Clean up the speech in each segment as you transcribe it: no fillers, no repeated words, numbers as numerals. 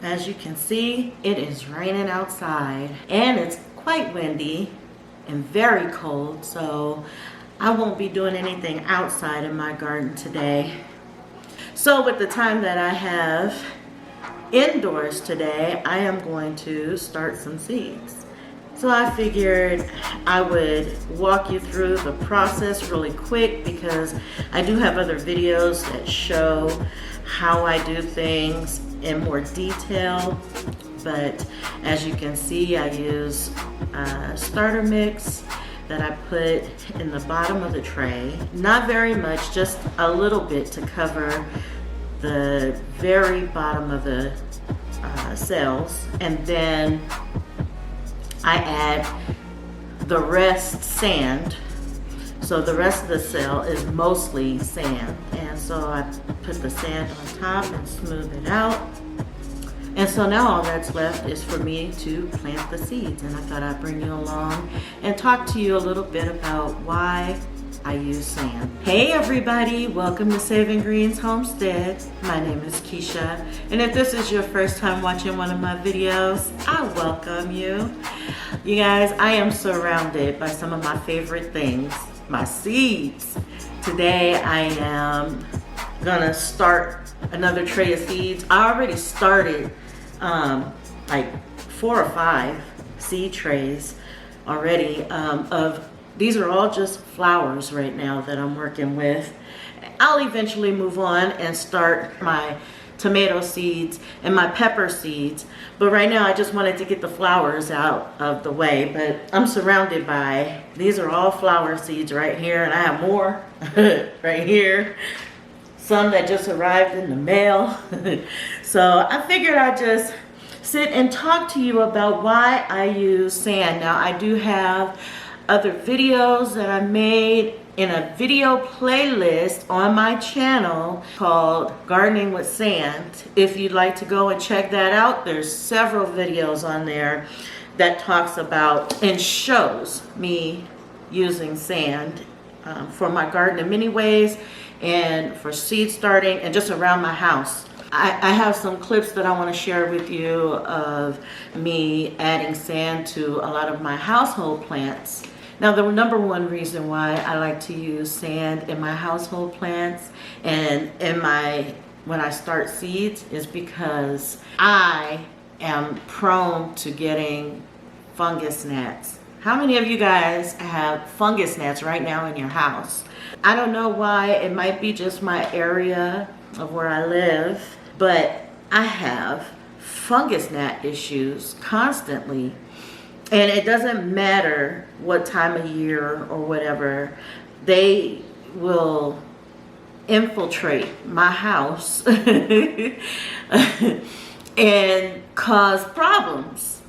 As you can see, it is raining outside and it's quite windy and very cold, so I won't be doing anything outside in my garden today. So with the time that I have indoors today, I am going to start some seeds. So I figured I would walk you through the process really quick because I do have other videos that show how I do things in more detail. But as you can see, I use a starter mix that I put in the bottom of the tray. Not very much, just a little bit to cover the very bottom of the cells. And then I add the rest sand. So the rest of the cell is mostly sand. And so I put the sand on top and smooth it out. And so now all that's left is for me to plant the seeds. And I thought I'd bring you along and talk to you a little bit about why I use sand. Hey everybody, welcome to Saving Greens Homestead. My name is Keisha. And if this is your first time watching one of my videos, I welcome you. You guys, I am surrounded by some of my favorite things, my seeds. Today I am gonna start another tray of seeds. I already started like 4 or 5 seed trays already these are all just flowers right now that I'm working with. I'll eventually move on and start my tomato seeds and my pepper seeds, but right now I just wanted to get the flowers out of the way. But I'm surrounded by, these are all flower seeds right here, and I have more right here, some that just arrived in the mail. So I figured I'd just sit and talk to you about why I use sand. Now I do have other videos that I made in a video playlist on my channel called Gardening with Sand. If you'd like to go and check that out, there's several videos on there that talks about and shows me using sand for my garden in many ways, and for seed starting and just around my house. I have some clips that I want to share with you of me adding sand to a lot of my household plants. Now, the number one reason why I like to use sand in my household plants and when I start seeds is because I am prone to getting fungus gnats. How many of you guys have fungus gnats right now in your house? I don't know why. It might be just my area of where I live, but I have fungus gnat issues constantly. And it doesn't matter what time of year or whatever, they will infiltrate my house and cause problems.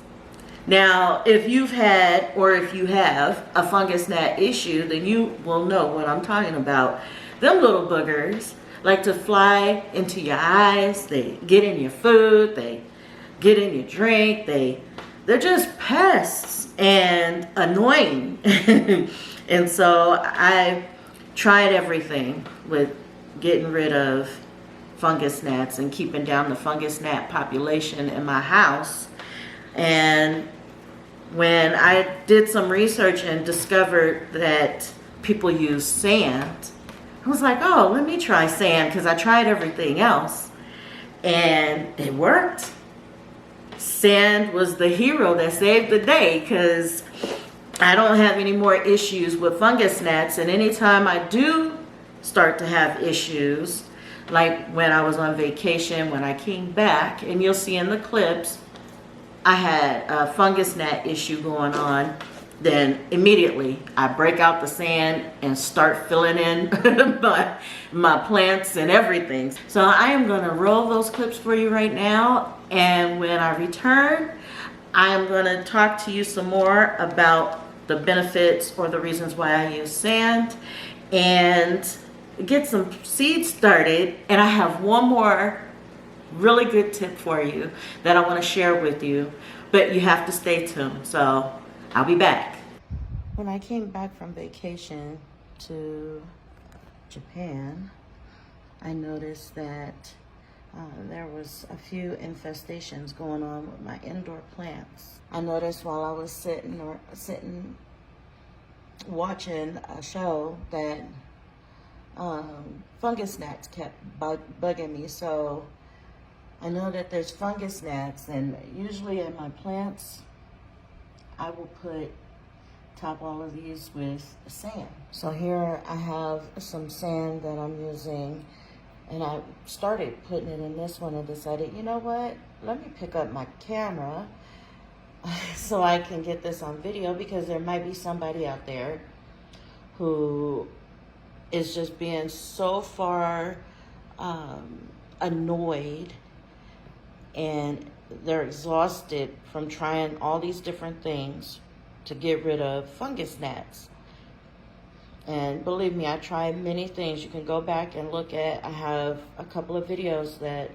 Now, if you've had, or if you have a fungus gnat issue, then you will know what I'm talking about. Them little boogers like to fly into your eyes, they get in your food, they get in your drink, they're just pests and annoying. And so I tried everything with getting rid of fungus gnats and keeping down the fungus gnat population in my house. And when I did some research and discovered that people use sand, I was like, oh, let me try sand, because I tried everything else and it worked. Sand was the hero that saved the day, because I don't have any more issues with fungus gnats. And anytime I do start to have issues, like when I was on vacation, when I came back, and you'll see in the clips, I had a fungus gnat issue going on, then immediately I break out the sand and start filling in my plants and everything. So I am going to roll those clips for you right now. And when I return, I am going to talk to you some more about the benefits or the reasons why I use sand and get some seeds started. And I have one more really good tip for you that I want to share with you, but you have to stay tuned. So I'll be back. When I came back from vacation to Japan, I noticed that there was a few infestations going on with my indoor plants. I noticed while I was sitting watching a show that fungus gnats kept bugging me. So I know that there's fungus gnats, and usually in my plants I will top all of these with sand. So here I have some sand that I'm using, and I started putting it in this one and decided, you know what, let me pick up my camera so I can get this on video, because there might be somebody out there who is just being so far annoyed, and they're exhausted from trying all these different things to get rid of fungus gnats. And believe me, I tried many things. You can go back and look at, I have a couple of videos that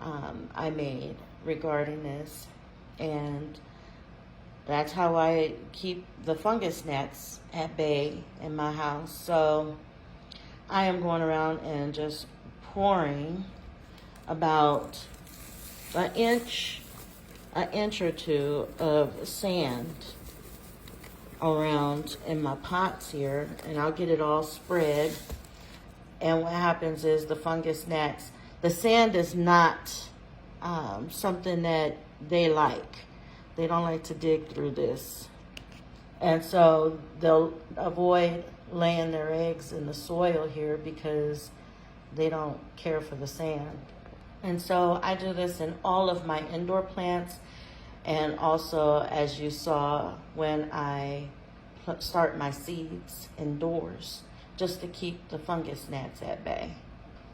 I made regarding this, and that's how I keep the fungus gnats at bay in my house. So I am going around and just pouring about an inch or two of sand around in my pots here, and I'll get it all spread. And what happens is the fungus gnats, the sand is not something that they like. They don't like to dig through this, and so they'll avoid laying their eggs in the soil here because they don't care for the sand. And so I do this in all of my indoor plants, and also, as you saw, when I start my seeds indoors, just to keep the fungus gnats at bay.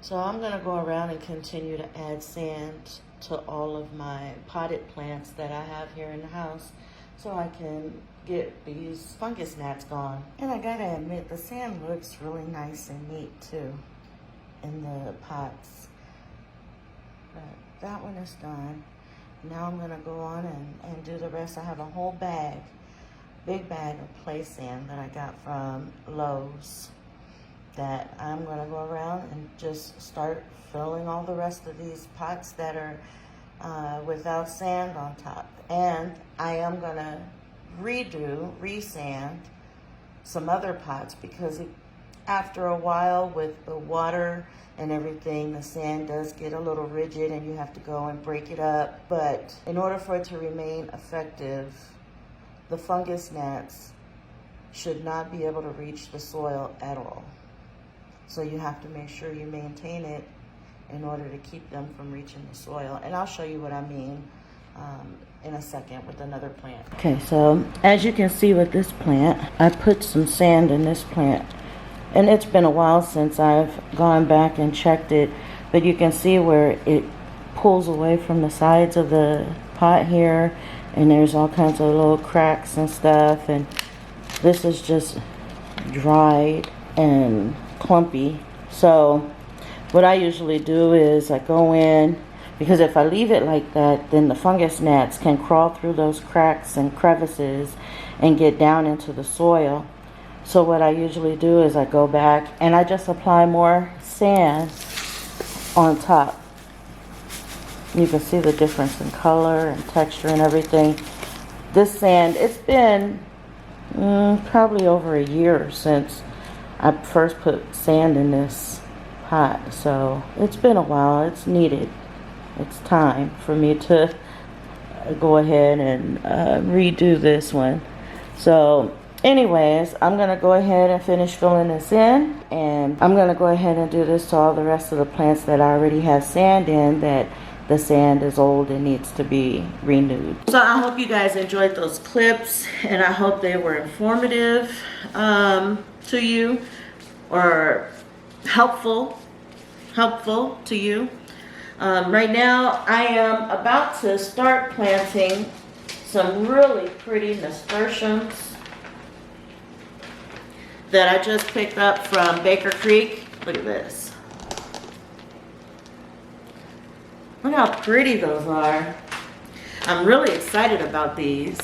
So I'm going to go around and continue to add sand to all of my potted plants that I have here in the house, so I can get these fungus gnats gone. And I gotta admit, the sand looks really nice and neat too in the pots. But that one is done. Now I'm gonna go on and do the rest. I have a whole bag, big bag of play sand that I got from Lowe's, that I'm gonna go around and just start filling all the rest of these pots that are without sand on top. And I am gonna re-sand some other pots, because after a while with the water and everything, the sand does get a little rigid and you have to go and break it up. But in order for it to remain effective, the fungus gnats should not be able to reach the soil at all. So you have to make sure you maintain it in order to keep them from reaching the soil. And I'll show you what I mean in a second with another plant. Okay, so as you can see with this plant, I put some sand in this plant. And it's been a while since I've gone back and checked it, but you can see where it pulls away from the sides of the pot here, and there's all kinds of little cracks and stuff, and this is just dried and clumpy. So what I usually do is I go in, because if I leave it like that, then the fungus gnats can crawl through those cracks and crevices and get down into the soil. So what I usually do is I go back and I just apply more sand on top. You can see the difference in color and texture and everything. This sand, it's been probably over a year since I first put sand in this pot. So it's been a while. It's needed. It's time for me to go ahead and redo this one. So anyways, I'm going to go ahead and finish filling this in, and I'm going to go ahead and do this to all the rest of the plants that I already have sand in, that the sand is old and needs to be renewed. So I hope you guys enjoyed those clips, and I hope they were informative to you, or helpful to you. Right now I am about to start planting some really pretty nasturtiums that I just picked up from Baker Creek. Look at this. Look how pretty those are. I'm really excited about these.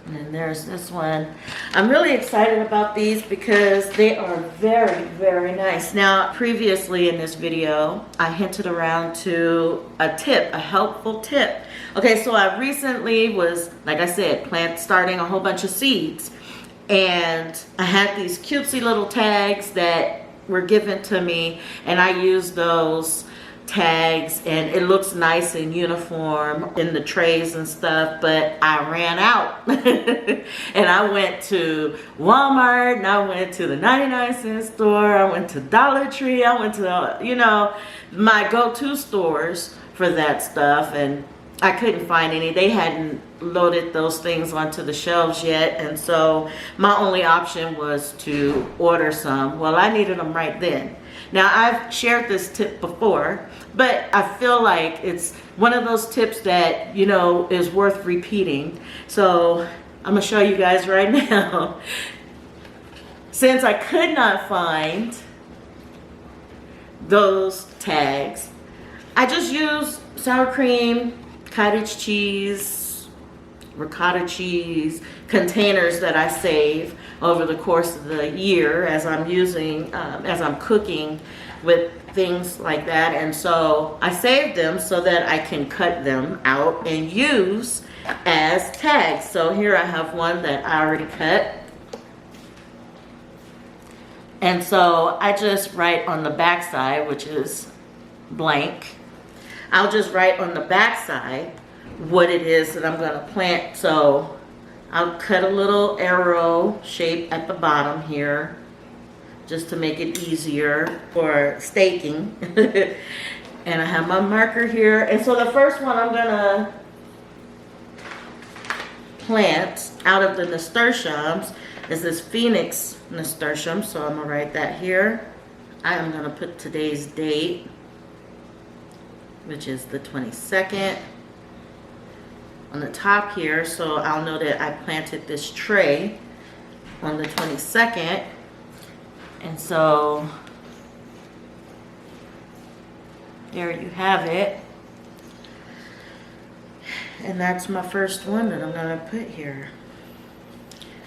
And then there's this one. I'm really excited about these because they are very, very nice. Now, previously in this video, I hinted around to a tip, a helpful tip. Okay, so I recently was, like I said, starting a whole bunch of seeds. And I had these cutesy little tags that were given to me, and I used those tags, and it looks nice and uniform in the trays and stuff, but I ran out. And I went to Walmart, and I went to the 99-cent store, I went to Dollar Tree, I went to, you know, my go-to stores for that stuff, and I couldn't find any. They hadn't loaded those things onto the shelves yet, and so my only option was to order some. Well, I needed them right then. Now, I've shared this tip before, but I feel like it's one of those tips that, you know, is worth repeating. So I'm gonna show you guys right now. Since I could not find those tags, I just used sour cream, cottage cheese, ricotta cheese, containers that I save over the course of the year as I'm using, as I'm cooking with things like that. And so I saved them so that I can cut them out and use as tags. So here I have one that I already cut. And so I just write on the back side, which is blank. I'll just write on the back side what it is that I'm going to plant. So I'll cut a little arrow shape at the bottom here just to make it easier for staking. And I have my marker here. And so the first one I'm going to plant out of the nasturtiums is this Phoenix nasturtium. So I'm going to write that here. I am going to put today's date, which is the 22nd, on the top here, so I'll know that I planted this tray on the 22nd. And so there you have it. And that's my first one that I'm gonna put here.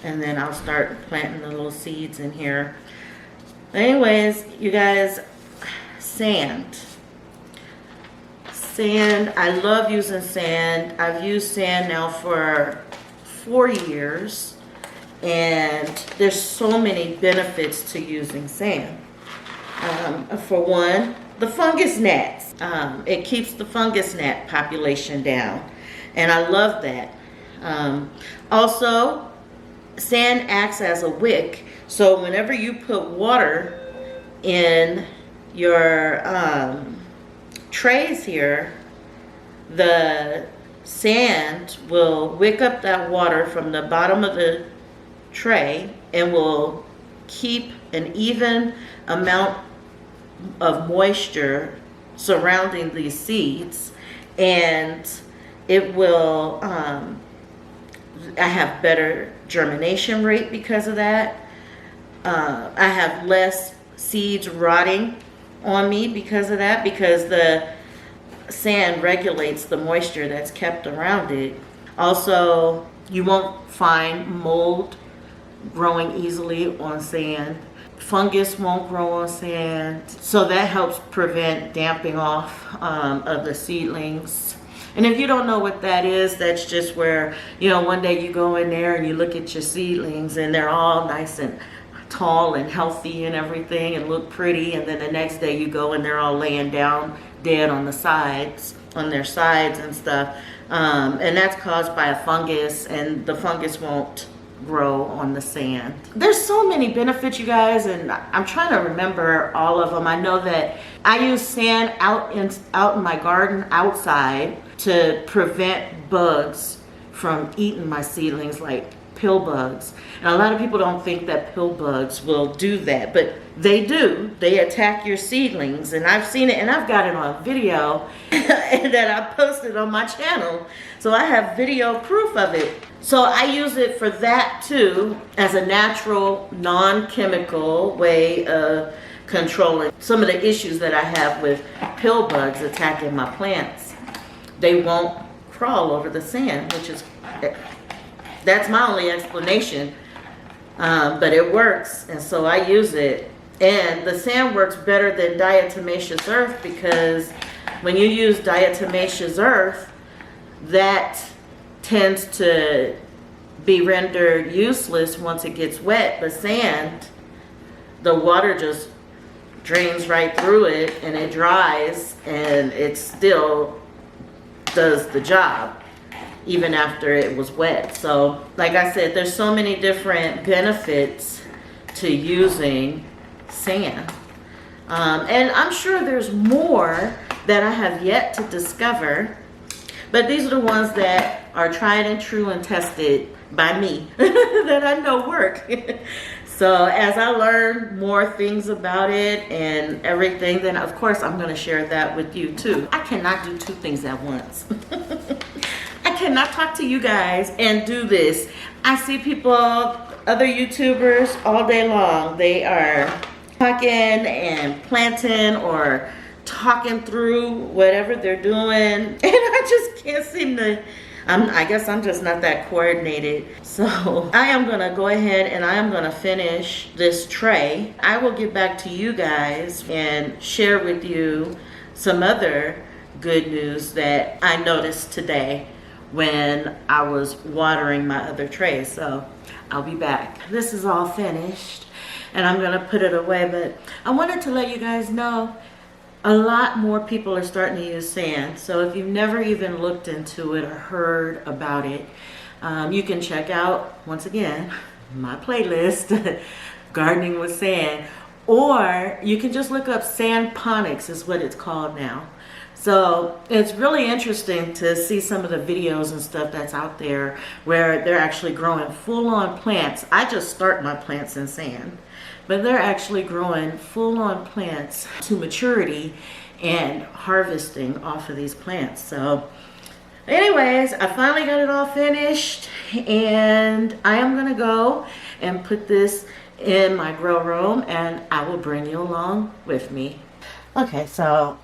And then I'll start planting the little seeds in here. Anyways, you guys, sand. Sand, I love using sand. I've used sand now for 4 years, and there's so many benefits to using sand. For one, the fungus gnats. It keeps the fungus gnat population down, and I love that. Also, sand acts as a wick, so whenever you put water in your trays here, the sand will wick up that water from the bottom of the tray and will keep an even amount of moisture surrounding these seeds, and it will I have better germination rate because of that. I have less seeds rotting on me because of that, because the sand regulates the moisture that's kept around it. Also, you won't find mold growing easily on sand. Fungus won't grow on sand, so that helps prevent damping off of the seedlings. And if you don't know what that is, that's just where, you know, one day you go in there and you look at your seedlings and they're all nice and tall and healthy and everything and look pretty, and then the next day you go and they're all laying down dead on the sides, on their sides and stuff, and that's caused by a fungus, and the fungus won't grow on the sand. There's so many benefits, you guys, and I'm trying to remember all of them. I know that I use sand out in my garden outside to prevent bugs from eating my seedlings, like pill bugs. And a lot of people don't think that pill bugs will do that, but they do. They attack your seedlings, and I've seen it, and I've got it on video that I posted on my channel. So I have video proof of it. So I use it for that too, as a natural, non-chemical way of controlling some of the issues that I have with pill bugs attacking my plants. They won't crawl over the sand, which is That's my only explanation. But it works, and so I use it. And the sand works better than diatomaceous earth, because when you use diatomaceous earth, that tends to be rendered useless once it gets wet. But sand, the water just drains right through it and it dries, and it still does the job even after it was wet. So like I said, there's so many different benefits to using sand, and I'm sure there's more that I have yet to discover, but these are the ones that are tried and true and tested by me that I know work. So as I learn more things about it and everything, then of course I'm going to share that with you too. I cannot do two things at once. I cannot talk to you guys and do this. I see people, other YouTubers, all day long. They are talking and planting or talking through whatever they're doing, and I just can't seem to. I guess I'm just not that coordinated. So I am gonna go ahead and I am gonna finish this tray. I will get back to you guys and share with you some other good news that I noticed today when I was watering my other tray. So I'll be back. This is all finished and I'm gonna put it away, but I wanted to let you guys know a lot more people are starting to use sand. So if you've never even looked into it or heard about it, you can check out, once again, my playlist, Gardening with Sand, or you can just look up sandponics is what it's called now. So it's really interesting to see some of the videos and stuff that's out there where they're actually growing full-on plants. I just start my plants in sand, but they're actually growing full-on plants to maturity and harvesting off of these plants. So anyways, I finally got it all finished, and I am gonna go and put this in my grow room, and I will bring you along with me. Okay, so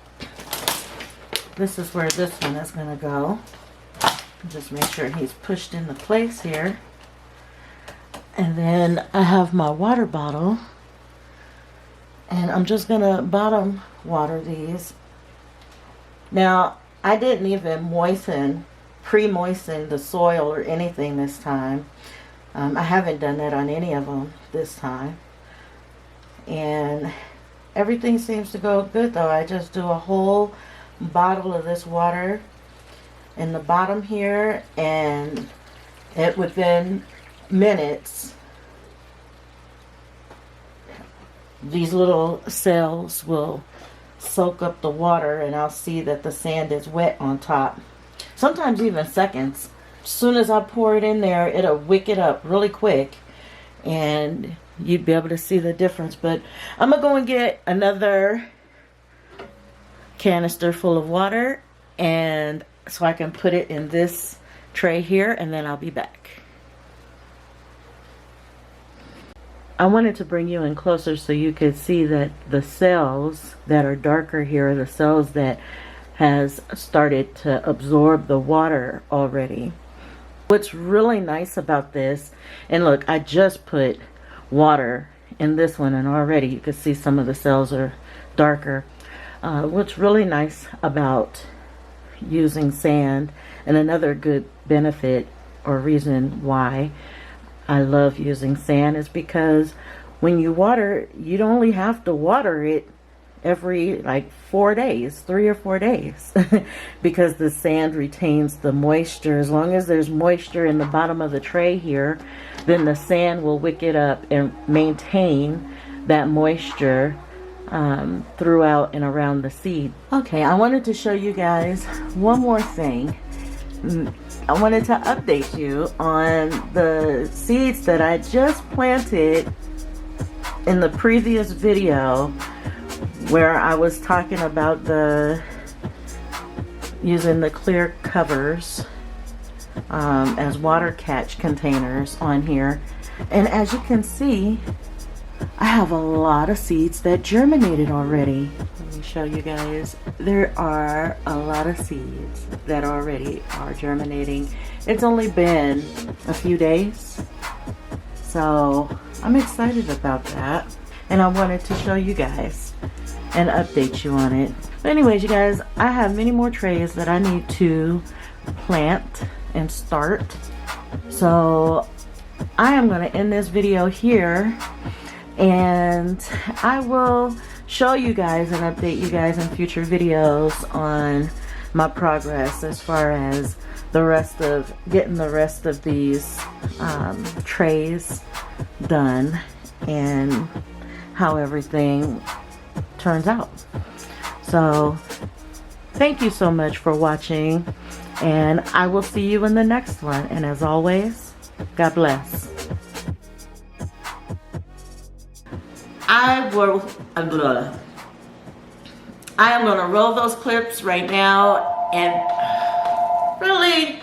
this is where this one is gonna go. Just make sure he's pushed into place here. And then I have my water bottle, and I'm just gonna bottom water these. Now, I didn't even pre-moisten the soil or anything this time. I haven't done that on any of them this time. And everything seems to go good though. I just do a whole bottle of this water in the bottom here, and within minutes these little cells will soak up the water, and I'll see that the sand is wet on top. Sometimes even seconds. As soon as I pour it in there, it'll wick it up really quick, and you'd be able to see the difference. But I'm gonna go and get another canister full of water, and so I can put it in this tray here, and then I'll be back. I wanted to bring you in closer so you could see that the cells that are darker here are the cells that has started to absorb the water already. What's really nice about this, and look, I just put water in this one, and already you can see some of the cells are darker. What's really nice about using sand, and another good benefit or reason why I love using sand, is because when you water, you don't only have to water it every like 4 days, 3 or 4 days, because the sand retains the moisture. As long as there's moisture in the bottom of the tray here, then the sand will wick it up and maintain that moisture throughout and around the seed. Okay, I wanted to show you guys one more thing. I wanted to update you on the seeds that I just planted in the previous video, where I was talking about using the clear covers as water catch containers on here. And as you can see, I have a lot of seeds that germinated already. Let me show you guys. There are a lot of seeds that already are germinating, It's only been a few days, so I'm excited about that. And I wanted to show you guys and update you on it. But anyways, you guys, I have many more trays that I need to plant and start. So I am going to end this video here, and I will show you guys and update you guys in future videos on my progress as far as getting the rest of these trays done and how everything turns out. So thank you so much for watching, and I will see you in the next one. And as always, God bless. I am going to roll those clips right now, and really